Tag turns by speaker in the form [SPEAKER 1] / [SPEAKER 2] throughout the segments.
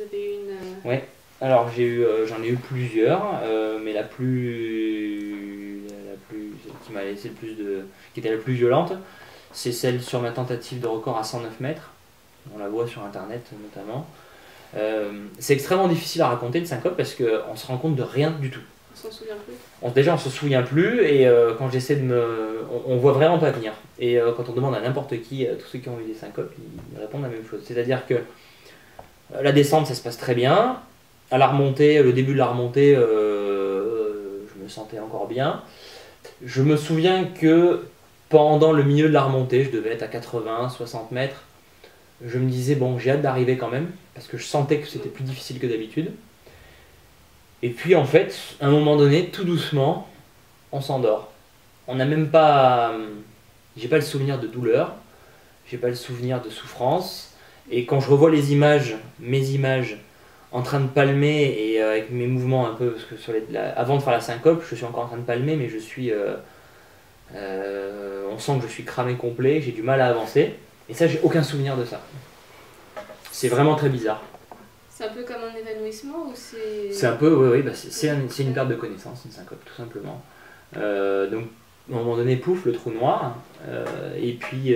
[SPEAKER 1] avais eu une...
[SPEAKER 2] Ouais. Alors j'en ai eu plusieurs, mais celle qui m'a laissé le plus qui était la plus violente, c'est celle sur ma tentative de record à 109 mètres. On la voit sur internet notamment. C'est extrêmement difficile à raconter une syncope parce qu'on se rend compte de rien du tout.
[SPEAKER 1] On s'en souvient plus.
[SPEAKER 2] Déjà on se souvient plus et quand j'essaie on voit vraiment pas venir. Et quand on demande à n'importe qui, tous ceux qui ont eu des syncopes, ils répondent la même chose. C'est-à-dire que la descente ça se passe très bien. À la remontée, le début de la remontée, je me sentais encore bien. Je me souviens que pendant le milieu de la remontée, je devais être à 80, 60 mètres. Je me disais, bon, j'ai hâte d'arriver quand même, parce que je sentais que c'était plus difficile que d'habitude. Et puis en fait, à un moment donné, tout doucement, on s'endort. On n'a même pas... J'ai pas le souvenir de douleur, j'ai pas le souvenir de souffrance. Et quand je revois les images, mes images, en train de palmer et avec mes mouvements un peu, parce que avant de faire la syncope, je suis encore en train de palmer, mais on sent que je suis cramé complet, j'ai du mal à avancer. Et ça, j'ai aucun souvenir de ça. C'est vraiment très bizarre.
[SPEAKER 1] C'est un peu comme un évanouissement ou c'est...
[SPEAKER 2] C'est un peu, oui, c'est une perte de connaissance, une syncope, tout simplement. Donc, à un moment donné, pouf, le trou noir, et puis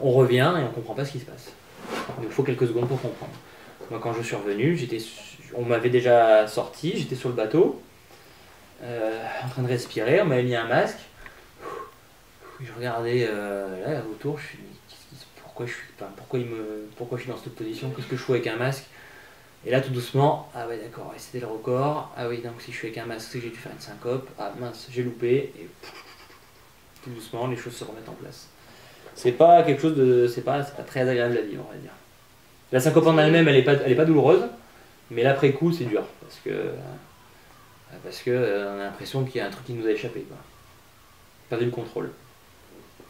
[SPEAKER 2] on revient et on comprend pas ce qui se passe. Il faut quelques secondes pour comprendre. Moi, quand je suis revenu, on m'avait déjà sorti, j'étais sur le bateau, en train de respirer, on m'avait mis un masque. Je regardais là autour, je suis dit, pourquoi je suis dans cette position, qu'est-ce que je fais avec un masque? Et là tout doucement, ah ouais d'accord, ouais, c'était le record, ah oui donc si je suis avec un masque c'est que j'ai dû faire une syncope, ah mince j'ai loupé, et tout doucement les choses se remettent en place. C'est pas quelque chose de, c'est pas très agréable à vivre on va dire. La syncope en elle-même elle est pas douloureuse, mais l'après-coup c'est dur, parce que on a l'impression qu'il y a un truc qui nous a échappé quoi. Perdu le contrôle.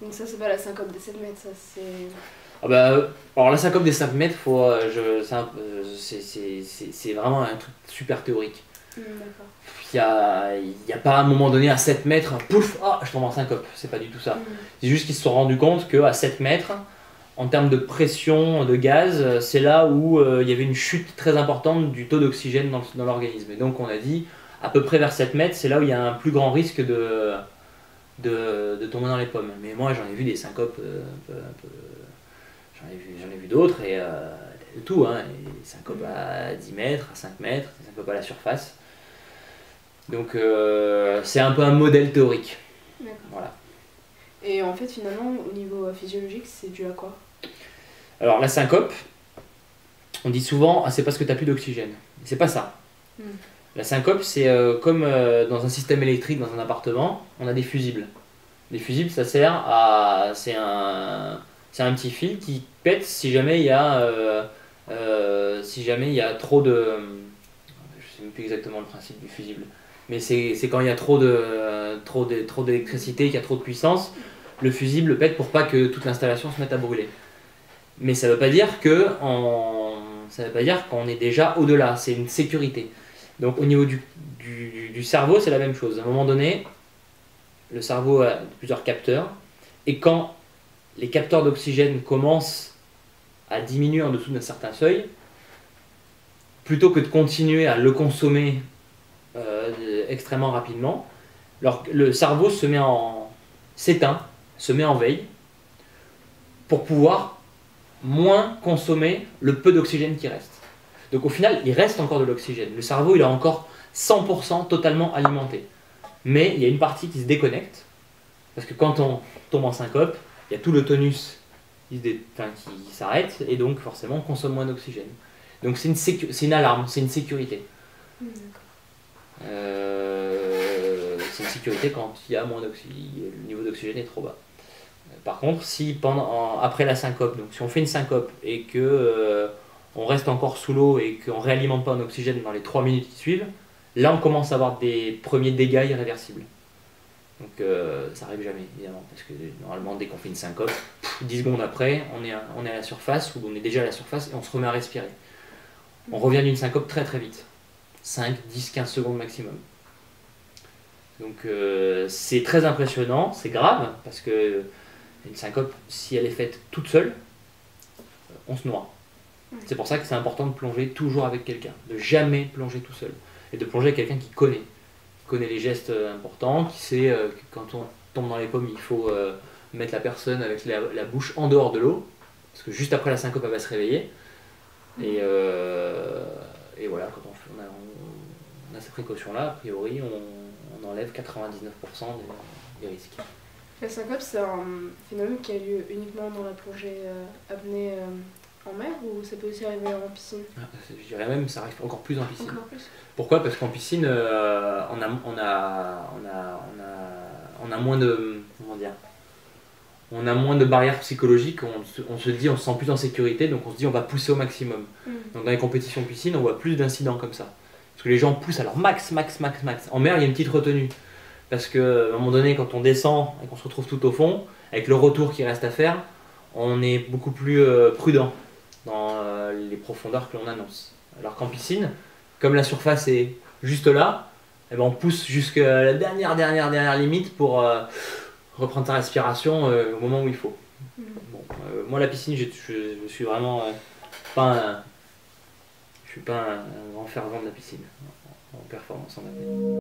[SPEAKER 1] Donc ça c'est pas la syncope des 7 mètres, ça c'est...
[SPEAKER 2] Ah bah, alors la syncope des 5 mètres, c'est vraiment un truc super théorique.
[SPEAKER 1] D'accord.
[SPEAKER 2] Il y a pas à un moment donné à 7 mètres, pouf, ah, je tombe en syncope. C'est pas du tout ça. C'est juste qu'ils se sont rendus compte qu'à 7 mètres, en termes de pression de gaz, c'est là où il y avait une chute très importante du taux d'oxygène dans l'organisme. Et donc on a dit, à peu près vers 7 mètres, c'est là où il y a un plus grand risque de tomber dans les pommes. Mais moi j'en ai vu des syncopes j'en ai vu d'autres et tout, hein, des syncopes à 10 mètres, à 5 mètres, des syncopes à la surface. Donc c'est un peu un modèle théorique.
[SPEAKER 1] D'accord.
[SPEAKER 2] Voilà.
[SPEAKER 1] Et en fait finalement au niveau physiologique c'est dû à quoi?
[SPEAKER 2] Alors la syncope, on dit souvent ah, c'est parce que tu n'as plus d'oxygène. C'est pas ça. La syncope c'est comme dans un système électrique dans un appartement, on a des fusibles. Les fusibles ça sert à... c'est un petit fil qui pète si jamais il y a trop de... Je sais même plus exactement le principe du fusible. Mais c'est quand il y a trop d'électricité, qu'il y a trop de puissance, le fusible pète pour pas que toute l'installation se mette à brûler. Mais ça veut pas dire qu'on est déjà au-delà, c'est une sécurité. Donc au niveau du cerveau, c'est la même chose. À un moment donné, le cerveau a plusieurs capteurs, et quand les capteurs d'oxygène commencent à diminuer en dessous d'un certain seuil, plutôt que de continuer à le consommer extrêmement rapidement, le cerveau s'éteint, se met en veille, pour pouvoir moins consommer le peu d'oxygène qui reste. Donc au final, il reste encore de l'oxygène. Le cerveau, il est encore 100% totalement alimenté. Mais il y a une partie qui se déconnecte, parce que quand on tombe en syncope, il y a tout le tonus qui s'arrête, et donc forcément on consomme moins d'oxygène. Donc c'est une alarme, c'est une sécurité. C'est une sécurité quand il y a moins d'oxygène, le niveau d'oxygène est trop bas. Par contre, si après la syncope, donc si on fait une syncope et que on reste encore sous l'eau et qu'on ne réalimente pas en oxygène dans les 3 minutes qui suivent, là on commence à avoir des premiers dégâts irréversibles. Donc ça arrive jamais évidemment, parce que normalement dès qu'on fait une syncope, 10 secondes après, on est à la surface, ou on est déjà à la surface et on se remet à respirer. On revient d'une syncope très très vite, 5, 10, 15 secondes maximum. Donc c'est très impressionnant, c'est grave, parce que une syncope, si elle est faite toute seule, on se noie. C'est pour ça que c'est important de plonger toujours avec quelqu'un, de jamais plonger tout seul. Et de plonger avec quelqu'un qui connaît les gestes importants, qui sait que quand on tombe dans les pommes, il faut mettre la personne avec la bouche en dehors de l'eau, parce que juste après la syncope, elle va se réveiller. Et voilà, quand on a ces précautions-là, a priori, on enlève 99% des risques.
[SPEAKER 1] La syncope, c'est un phénomène qui a lieu uniquement dans la plongée apnée en mer ou ça peut aussi arriver en piscine?
[SPEAKER 2] Je dirais même ça arrive encore plus en piscine.
[SPEAKER 1] Encore plus.
[SPEAKER 2] Pourquoi? Parce qu'en piscine, on a moins de... Comment dire? On a moins de barrières psychologiques, on se dit, on se sent plus en sécurité, donc on se dit on va pousser au maximum. Donc dans les compétitions piscine, on voit plus d'incidents comme ça. Parce que les gens poussent à leur max. En mer, il y a une petite retenue. Parce qu'à un moment donné, quand on descend et qu'on se retrouve tout au fond, avec le retour qui reste à faire, on est beaucoup plus prudent dans les profondeurs que l'on annonce. Alors qu'en piscine, comme la surface est juste là, eh ben on pousse jusqu'à la dernière limite pour reprendre sa respiration au moment où il faut. Bon, moi la piscine, je suis vraiment pas je suis pas un grand fervent de la piscine en performance en apnée.